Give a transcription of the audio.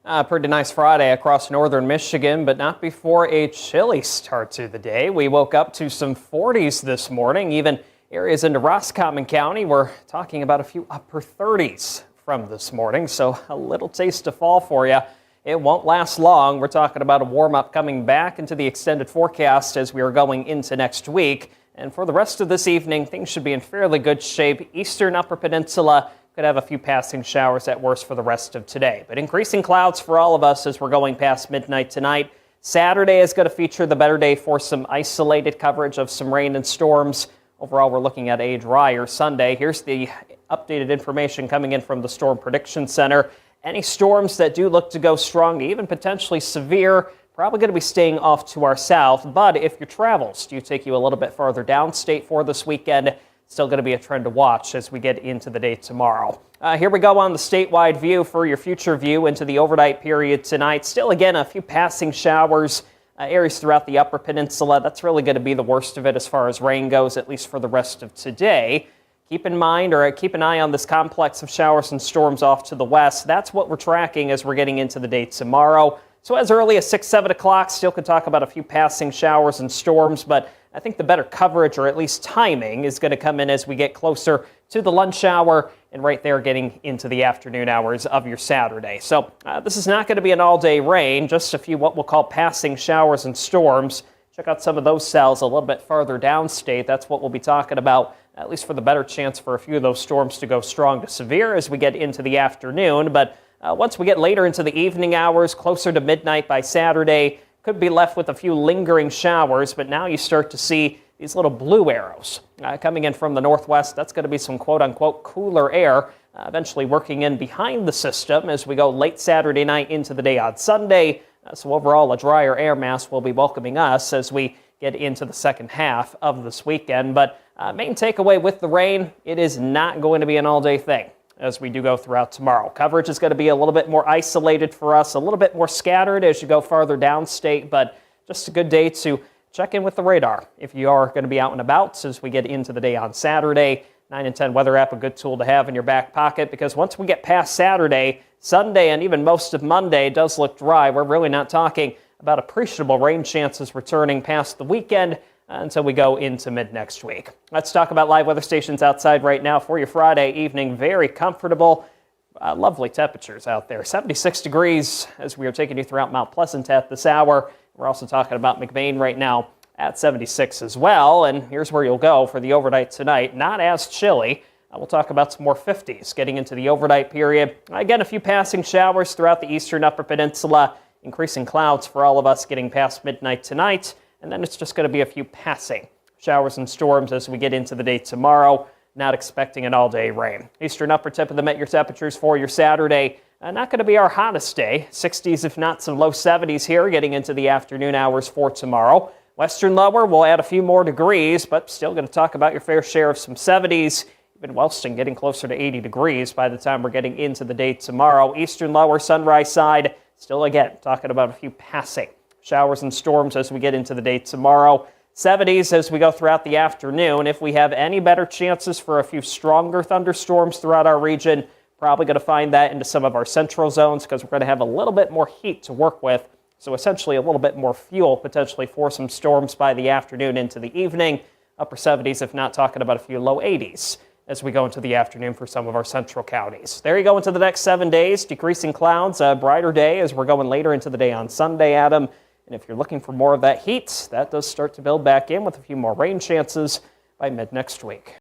Pretty nice Friday across northern Michigan, but not before a chilly start to the day. We woke up to some 40s this morning. Even areas into Roscommon County, we're talking about a few upper 30s from this morning. So a little taste of fall for you. It won't last long. We're talking about a warm up coming back into the extended forecast as we are going into next week. And for the rest of this evening, things should be in fairly good shape. Eastern Upper Peninsula could have a few passing showers at worst for the rest of today. But increasing clouds for all of us as we're going past midnight tonight. Saturday is going to feature the better day for some isolated coverage of some rain and storms. Overall, we're looking at a drier Sunday. Here's the updated information coming in from the Storm Prediction Center. Any storms that do look to go strong, even potentially severe, probably going to be staying off to our south. But if your travels do take you a little bit farther downstate for this weekend, still going to be a trend to watch as we get into the day tomorrow. Here we go on the statewide view for your future view into the overnight period tonight. Still, again, a few passing showers, areas throughout the Upper Peninsula. That's really going to be the worst of it as far as rain goes, at least for the rest of today. Keep in mind, or keep an eye on this complex of showers and storms off to the west. That's what we're tracking as we're getting into the day tomorrow. So as early as 6, 7 o'clock, still could talk about a few passing showers and storms, but I think the better coverage, or at least timing, is going to come in as we get closer to the lunch hour and right there getting into the afternoon hours of your Saturday. So this is not going to be an all-day rain, just a few what we'll call passing showers and storms. Check out some of those cells a little bit farther downstate. That's what we'll be talking about, at least for the better chance for a few of those storms to go strong to severe as we get into the afternoon. But once we get later into the evening hours, closer to midnight by Saturday, could be left with a few lingering showers, but now you start to see these little blue arrows coming in from the northwest. That's going to be some quote-unquote cooler air eventually working in behind the system as we go late Saturday night into the day on Sunday. So overall, a drier air mass will be welcoming us as we get into the second half of this weekend. But main takeaway with the rain, it is not going to be an all-day thing as we do go throughout tomorrow. Coverage is going to be a little bit more isolated for us, a little bit more scattered as you go farther downstate, but just a good day to check in with the radar if you are going to be out and about as we get into the day on Saturday. 9 and 10 weather app, a good tool to have in your back pocket, because once we get past Saturday, Sunday, and even most of Monday does look dry. We're really not talking about appreciable rain chances returning past the weekend until we go into mid-next week. Let's talk about live weather stations outside right now for your Friday evening. Very comfortable, lovely temperatures out there. 76 degrees as we are taking you throughout Mount Pleasant at this hour. We're also talking about McBain right now at 76 as well. And here's where you'll go for the overnight tonight. Not as chilly. We'll talk about some more 50s getting into the overnight period. Again, a few passing showers throughout the eastern Upper Peninsula. Increasing clouds for all of us getting past midnight tonight. And then it's just going to be a few passing showers and storms as we get into the day tomorrow. Not expecting an all-day rain. Eastern upper tip of the Met, your temperatures for your Saturday. Not going to be our hottest day. 60s, if not some low 70s here, getting into the afternoon hours for tomorrow. Western lower will add a few more degrees, but still going to talk about your fair share of some 70s. Even Wellston getting closer to 80 degrees by the time we're getting into the day tomorrow. Eastern lower, sunrise side, still again talking about a few passing showers and storms as we get into the day tomorrow. 70s as we go throughout the afternoon. If we have any better chances for a few stronger thunderstorms throughout our region, probably going to find that into some of our central zones because we're going to have a little bit more heat to work with. So essentially a little bit more fuel potentially for some storms by the afternoon into the evening. Upper 70s, if not talking about a few low 80s as we go into the afternoon for some of our central counties. There you go into the next 7 days. Decreasing clouds, a brighter day as we're going later into the day on Sunday, Adam. And if you're looking for more of that heat, that does start to build back in with a few more rain chances by mid next week.